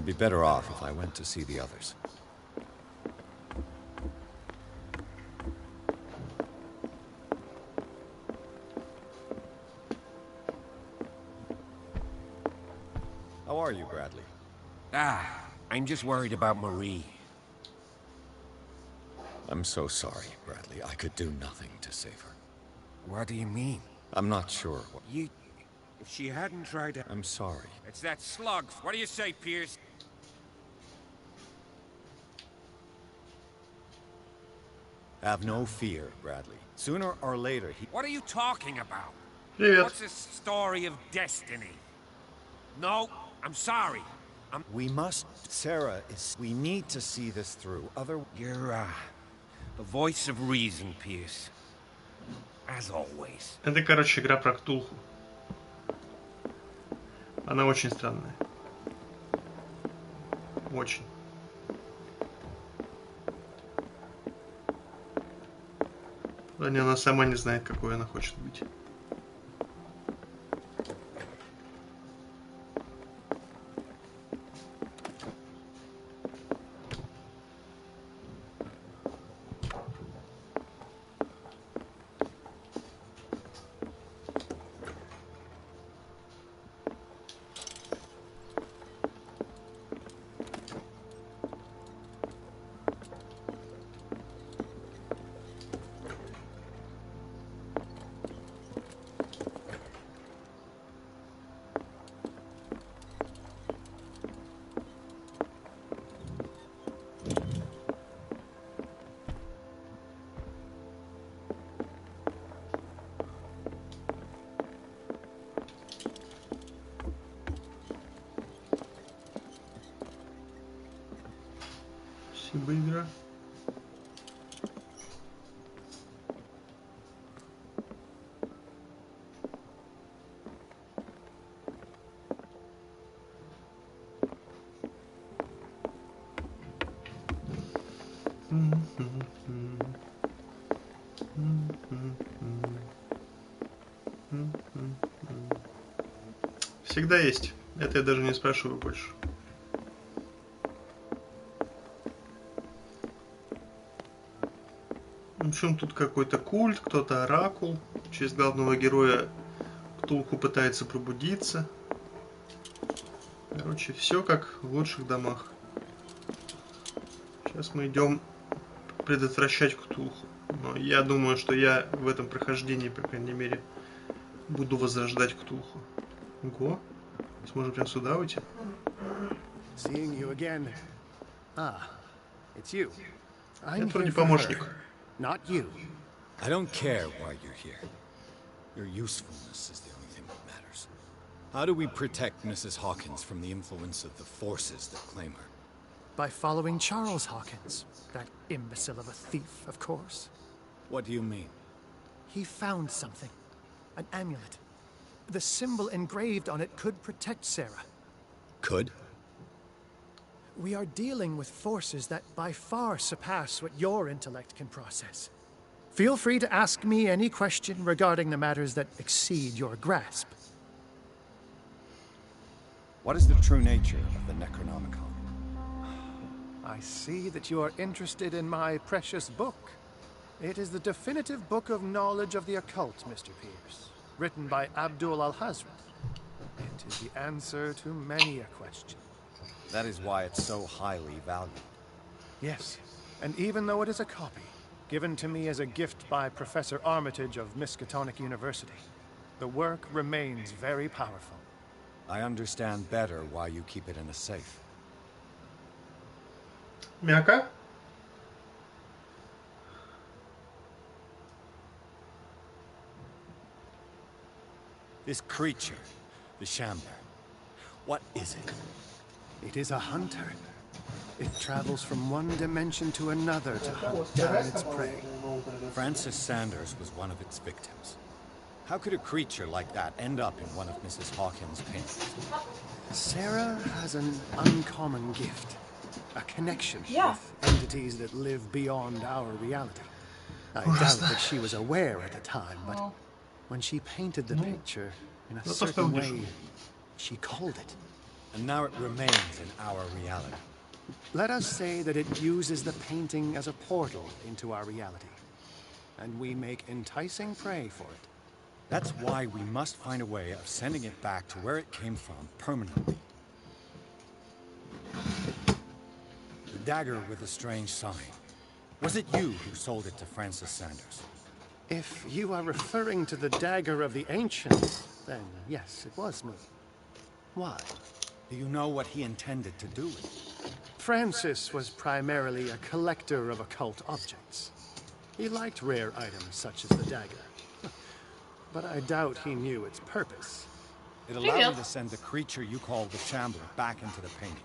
be better off if I went to see the others. How are you, Bradley? I'm just worried about Marie. I'm so sorry, Bradley. I could do nothing to save her. What do you mean? I'm not sure what... If she hadn't tried to... I'm sorry. It's that slug. What do you say, Pierce? Have no fear, Bradley. Sooner or later, he... What are you talking about? Привет. What's this story of destiny? No, I'm sorry. We must... Sarah is... We need to see this through. You're, the voice of reason, Pierce. As always. Это, короче, игра про Ктулху. Она очень странная. Очень. Она сама не знает, какой она хочет быть. Спасибо, игра. Всегда есть. Это я даже не спрашиваю больше. В общем, тут какой-то культ, кто-то оракул. Через главного героя Ктулху пытается пробудиться. Короче, все как в лучших домах. Сейчас мы идем предотвращать Ктулху. Но я думаю, что я в этом прохождении, по крайней мере, буду возрождать Ктулху. Ого. Сможем прям сюда уйти? Seeing you again. It's you. I'm вроде here for помощник. her, not you. I don't care why you're here. Your usefulness is the only thing that matters. How do we protect Mrs. Hawkins from the influence of the forces that claim her? By following Charles Hawkins, that imbecile of a thief, of course. What do you mean? He found something. An amulet. The symbol engraved on it could protect Sarah. Could? We are dealing with forces that by far surpass what your intellect can process. Feel free to ask me any question regarding the matters that exceed your grasp. What is the true nature of the Necronomicon? I see that you are interested in my precious book. It is the definitive book of knowledge of the occult, Mr. Pierce, written by Abdul al-Hazred. It is the answer to many a question. That is why it's so highly valued. Yes, and even though it is a copy, given to me as a gift by Professor Armitage of Miskatonic University, the work remains very powerful. I understand better why you keep it in a safe. Мяка? This creature, the Shambler, what is it? It is a hunter. It travels from one dimension to another to hunt down its prey. Francis Sanders was one of its victims. How could a creature like that end up in one of Mrs. Hawkins' paintings? Sarah has an uncommon gift. A connection with entities that live beyond our reality. I doubt that she was aware at the time, but when she painted the picture in a certain way, she called it. and now it remains in our reality. Let us say that it uses the painting as a portal into our reality, and we make enticing prey for it. That's why we must find a way of sending it back to where it came from permanently. The dagger with the strange sign. Was it you who sold it to Francis Sanders? If you are referring to the dagger of the ancients, then yes, it was me. Why? Do you know what he intended to do with it? Francis was primarily a collector of occult objects. He liked rare items such as the dagger. But I doubt he knew its purpose. It allowed me to send the creature you call the Shambler back into the painting.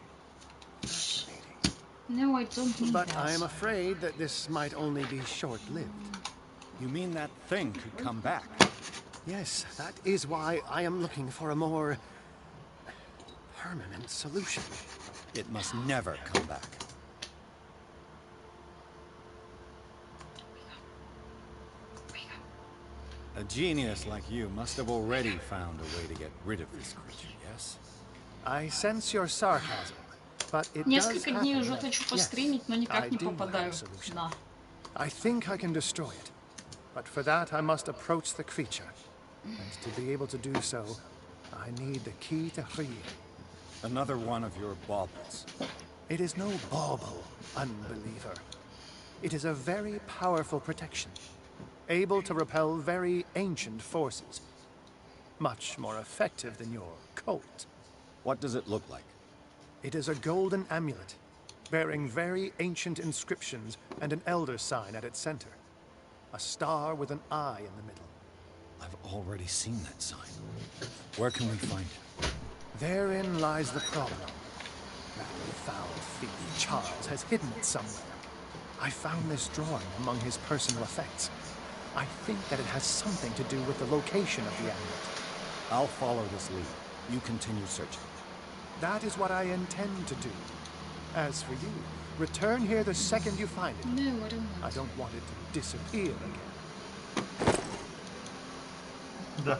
No, I don't need But that. I am afraid that this might only be short-lived. You mean that thing could come back? Yes, that is why I am looking for a more permanent solution. It must never come back. A genius like you must have already found a way to get rid of this creature, yes? I sense your sarcasm, but it does Несколько дней happen уже that, хочу yes, постримить, но I никак не do have a попадаю. solution. Да. I think I can destroy it, but for that I must approach the creature. And to be able to do so, I need the key to Rigor. Another one of your baubles. It is no bauble, unbeliever. It is a very powerful protection, able to repel very ancient forces. Much more effective than your cult. What does it look like? It is a golden amulet, bearing very ancient inscriptions and an elder sign at its center. A star with an eye in the middle. I've already seen that sign. Where can we find it? Therein lies the problem. That foul thief Charles has hidden it somewhere. I found this drawing among his personal effects. I think that it has something to do with the location of the amulet. I'll follow this lead. You continue searching. That is what I intend to do. As for you, return here the second you find it. No, I don't I want. don't want it to disappear again. Да.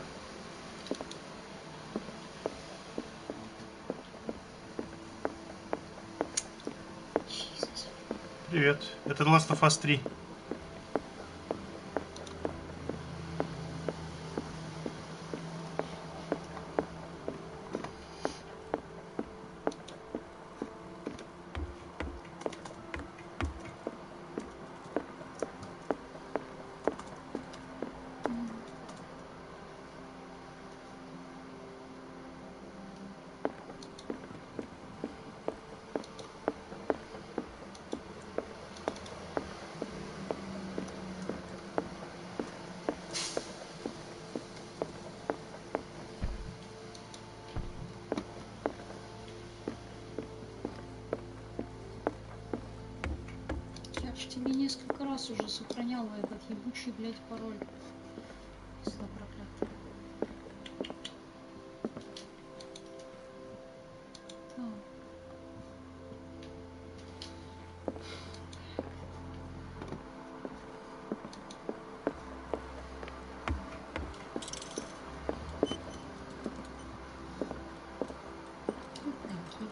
Jesus. Привет. Это Last of Us 3. Я в тебе несколько раз уже сохраняла этот ебучий, блядь, пароль. Пизда проклятая. Так. Опаньки.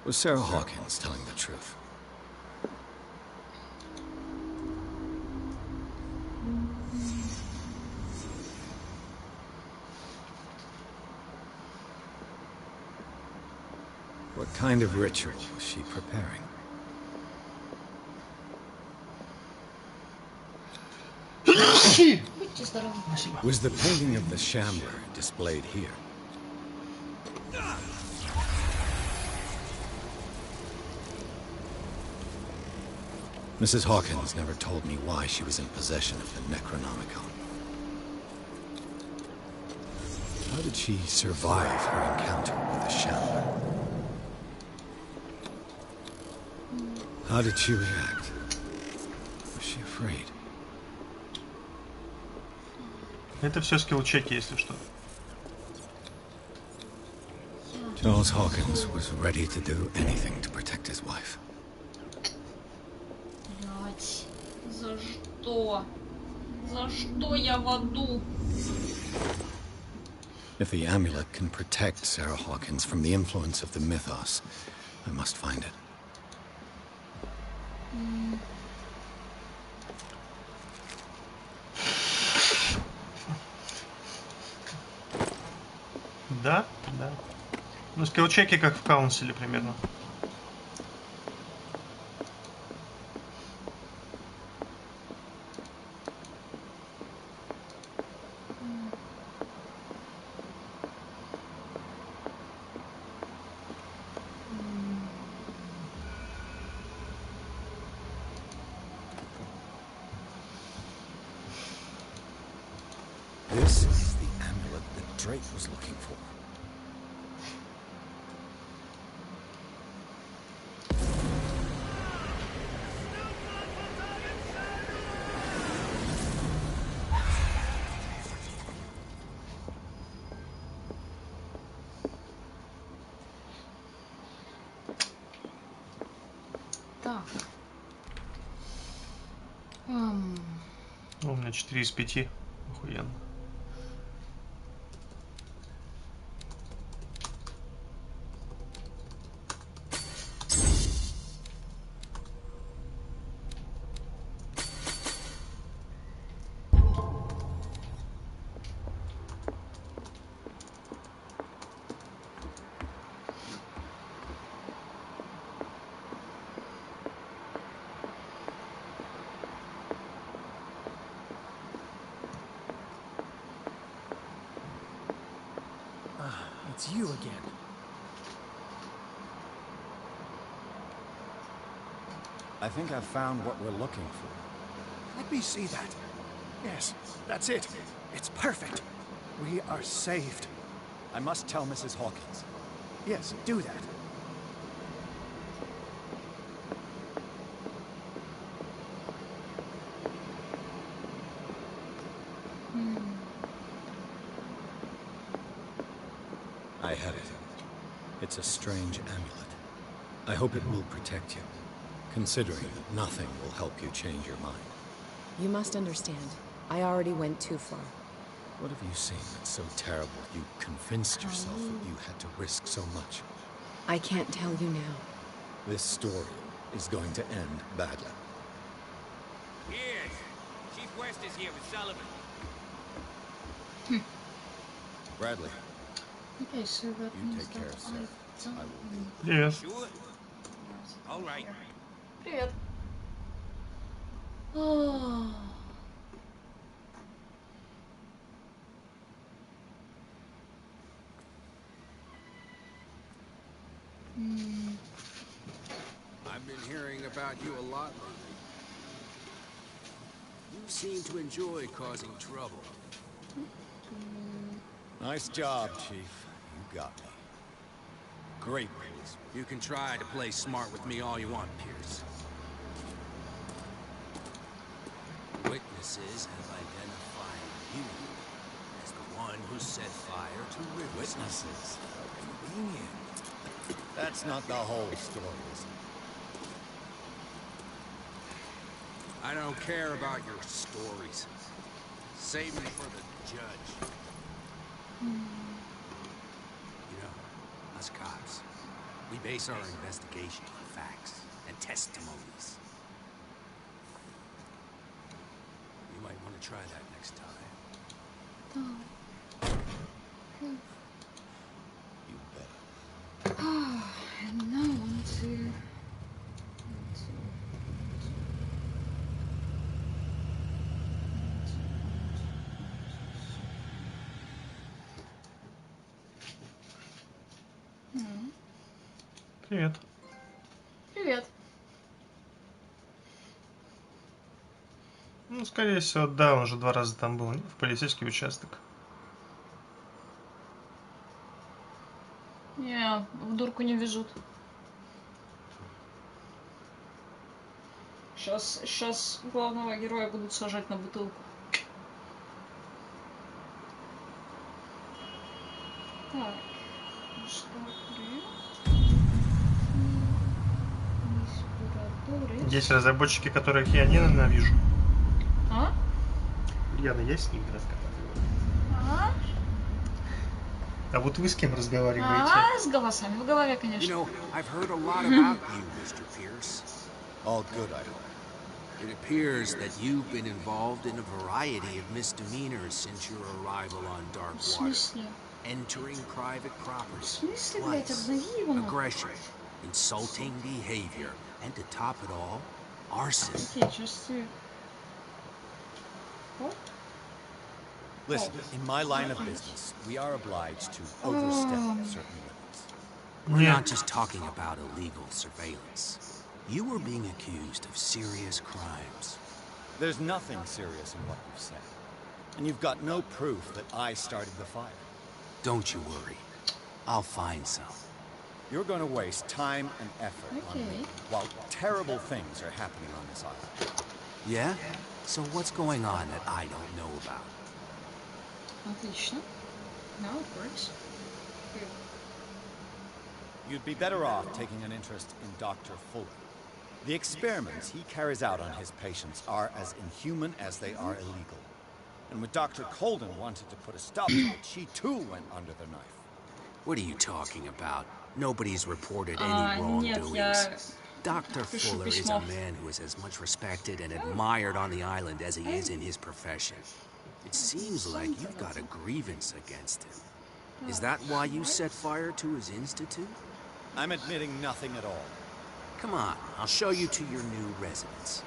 Was Sarah Hawkins telling the truth? What kind of ritual was she preparing? Будьте здоровы. Was the painting of the Shambler displayed here? Mrs. Hawkins never told me why she was in possession of the Necronomicon. How did she survive her encounter with the Shambler? How did she react? Was she afraid? Это все скилл-чеки, если что. Charles Hawkins was ready to do anything to protect his wife. Блядь. За что? За что я в аду? If the amulet can protect Sarah Hawkins from the influence of the mythos, I must find it. Да, да. Ну, скиллчеки как в каунселе примерно. This is the amulet that Drake was looking for. Так. У меня 4 из 5. Охуенно. It's you again. I think I've found what we're looking for. Let me see that. Yes, that's it. It's perfect. We are saved. I must tell Mrs. Hawkins. Yes, do that. I have it. It's a strange amulet. I hope it will protect you, considering that nothing will help you change your mind. You must understand. I already went too far. What have you seen that's so terrible you convinced yourself that you had to risk so much? I can't tell you now. This story is going to end badly. Yes. Chief West is here with Sullivan. Bradley, Okay, so that you means take care of that Sarah. I I don't... will be. Привет. Sure? All right. Привет. Oh. I've been hearing about you a lot lately. You seem to enjoy causing trouble. Nice job, Chief. You got me. Great police. You can try to play smart with me all you want, Pierce. Witnesses have identified you as the one who set fire to Riverside. Witnesses? How convenient. That's not the whole story, is it? I don't care about your stories. Save them for the judge. You know, us cops, we base our investigation on facts and testimonies. You might want to try that next time. You better. And now I want to... Привет. Привет. Ну, скорее всего, да, он уже 2 раза там был, в полицейский участок. Не, в дурку не везут. Сейчас главного героя будут сажать на бутылку. Так, что Есть разработчики, которых я ненавижу. Яна, я с ними разговариваю. А? А вот вы с кем разговариваете? А, с голосами в голове, You конечно. know, I've heard a lot about you, Mr. Pierce. All good, I hope. It appears that you've been involved in a variety of misdemeanors since your arrival on В Darkwater. смысле? Entering private В property смысле, блядь, twice, обнови его нахуй. aggression, insulting behavior, and to top it all, arson. Окей, just... Оп. Listen, in my line of business, we are obliged to overstep certain limits. We're Yeah. not just talking about illegal surveillance. You were being accused of serious crimes. There's nothing serious in what you've said. And you've got no proof that I started the fire. Don't you worry. I'll find some. You're going to waste time and effort on me Okay. while terrible things are happening on this island. Yeah? So what's going on that I don't know about? Отлично. Now it works. Good. You'd be better off taking an interest in Dr. Fuller. The experiments he carries out on his patients are as inhuman as they are illegal. And when Dr. Colden wanted to put a stop to it, she too went under the knife. What are you talking about? Nobody's reported any Нет, wrongdoings. я... Dr. Пишу Fuller is письмо. a man who is as much respected and admired on the island as he is in his profession. It seems like you've got a grievance against him. Is that why you set fire to his institute? I'm admitting nothing at all. Come on, I'll show you to your new residence.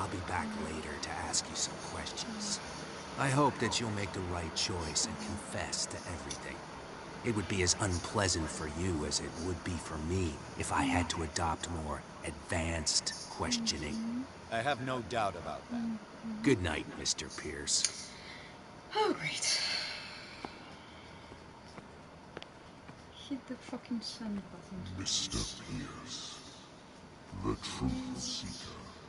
I'll be back later to ask you some questions. I hope that you'll make the right choice and confess to everything. It would be as unpleasant for you as it would be for me if I had to adopt more advanced questioning. I have no doubt about that. Good night, Mr. Pierce. Oh, great. Hit the fucking send button. Mr. Pierce, the truth seeker.